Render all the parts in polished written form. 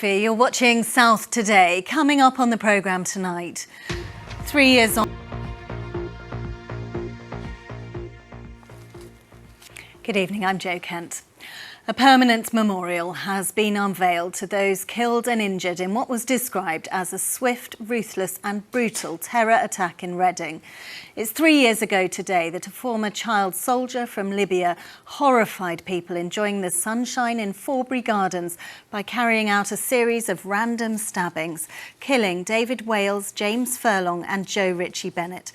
You're watching South Today. Coming up on the programme tonight, 3 years on. Good evening, I'm Jo Kent. A permanent memorial has been unveiled to those killed and injured in what was described as a swift, ruthless and brutal terror attack in Reading. It's 3 years ago today that a former child soldier from Libya horrified people enjoying the sunshine in Forbury Gardens by carrying out a series of random stabbings, killing David Wales, James Furlong and Joe Ritchie Bennett.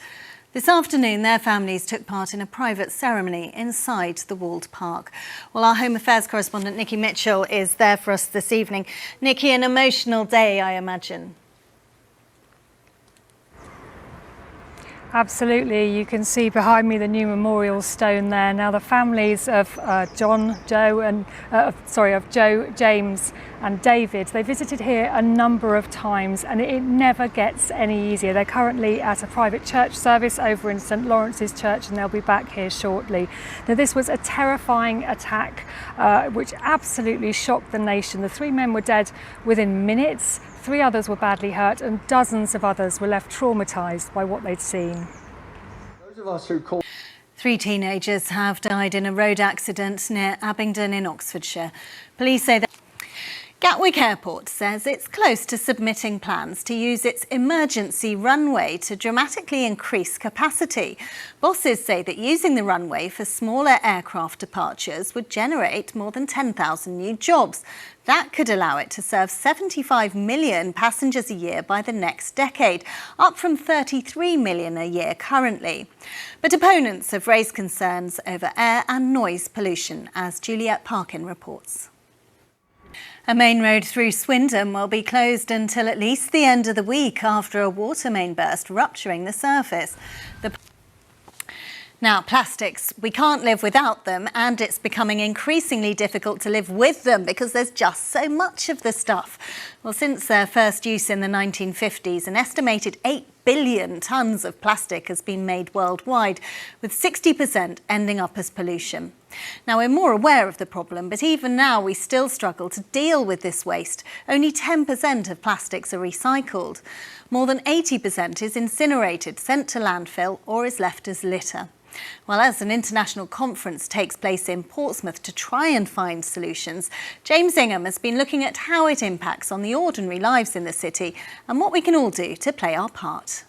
This afternoon, their families took part in a private ceremony inside the walled park. Well, our Home Affairs correspondent Nikki Mitchell is there for us this evening. Nikki, an emotional day, I imagine. Absolutely. You can see behind me the new memorial stone there. Now, the families of Joe, James and David, they visited here a number of times and it never gets any easier. They're currently at a private church service over in St Lawrence's Church and they'll be back here shortly. Now, this was a terrifying attack which absolutely shocked the nation. The three men were dead within minutes. 3 others were badly hurt and dozens of others were left traumatised by what they'd seen. Those of us who call 3 teenagers have died in a road accident near Abingdon in Oxfordshire. Police say that Gatwick Airport says it's close to submitting plans to use its emergency runway to dramatically increase capacity. Bosses say that using the runway for smaller aircraft departures would generate more than 10,000 new jobs. That could allow it to serve 75 million passengers a year by the next decade, up from 33 million a year currently. But opponents have raised concerns over air and noise pollution, as Juliet Parkin reports. A main road through Swindon will be closed until at least the end of the week after a water main burst, rupturing the surface. Now, plastics, we can't live without them, and it's becoming increasingly difficult to live with them because there's just so much of the stuff. Well, since their first use in the 1950s, an estimated 8 billion tonnes of plastic has been made worldwide, with 60% ending up as pollution. Now, we're more aware of the problem, but even now we still struggle to deal with this waste. Only 10% of plastics are recycled. More than 80% is incinerated, sent to landfill, or is left as litter. Well, as an international conference takes place in Portsmouth to try and find solutions, James Ingham has been looking at how it impacts on the ordinary lives in the city and what we can all do to play our part.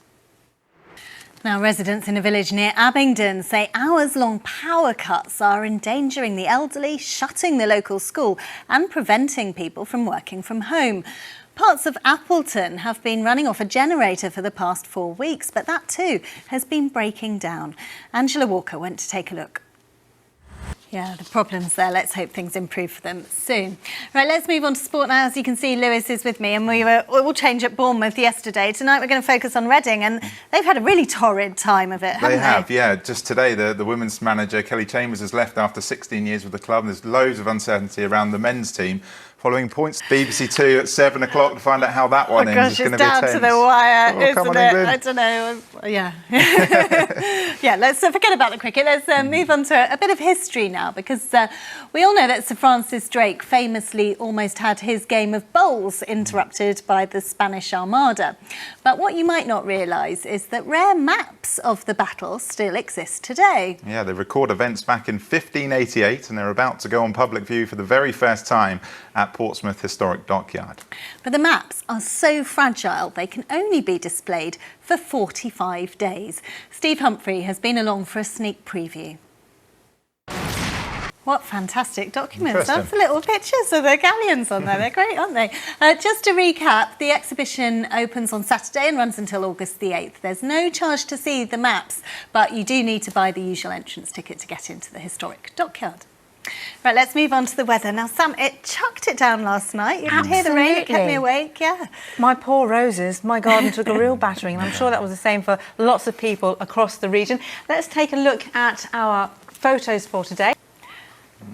Now, residents in a village near Abingdon say hours-long power cuts are endangering the elderly, shutting the local school and preventing people from working from home. Parts of Appleton have been running off a generator for the past 4 weeks, but that too has been breaking down. Angela Walker went to take a look. Yeah, the problem's there. Let's hope things improve for them soon. Right, let's move on to sport now. As you can see, Lewis is with me and we were all change at Bournemouth yesterday. Tonight we're going to focus on Reading and they've had a really torrid time of it, haven't they? They have, yeah. Just today, the women's manager, Kelly Chambers, has left after 16 years with the club. There's loads of uncertainty around the men's team. Following points, BBC 2 at 7 o'clock to find out how that one ends. Gosh, it's down to the wire, isn't it? England. I don't know. Yeah. Yeah, let's forget about the cricket. Let's move on to a bit of history now, because we all know that Sir Francis Drake famously almost had his game of bowls interrupted by the Spanish Armada. But what you might not realise is that rare maps of the battle still exist today. Yeah, they record events back in 1588 and they're about to go on public view for the very first time at Portsmouth Historic Dockyard. But the maps are so fragile they can only be displayed for 45 days. Steve Humphrey has been along for a sneak preview. What fantastic documents. That's the little pictures of the galleons on there. They're great, aren't they? Just to recap, the exhibition opens on Saturday and runs until August the 8th. There's no charge to see the maps, but you do need to buy the usual entrance ticket to get into the historic dockyard. Right, let's move on to the weather. Now, Sam, it chucked it down last night. You could hear the rain, it kept me awake, yeah. My poor roses, my garden took a real battering, and I'm sure that was the same for lots of people across the region. Let's take a look at our photos for today.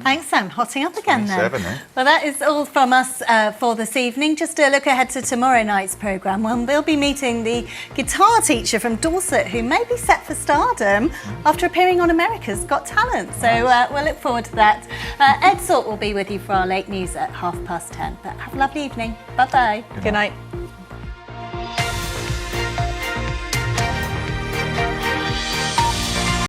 Thanks, Sam. Hotting up again then. 27, eh? Well, that is all from us for this evening. Just a look ahead to tomorrow night's programme when we'll be meeting the guitar teacher from Dorset who may be set for stardom after appearing on America's Got Talent. So we'll look forward to that. Ed Salt will be with you for our late news at 10:30. But have a lovely evening. Bye-bye. Good night.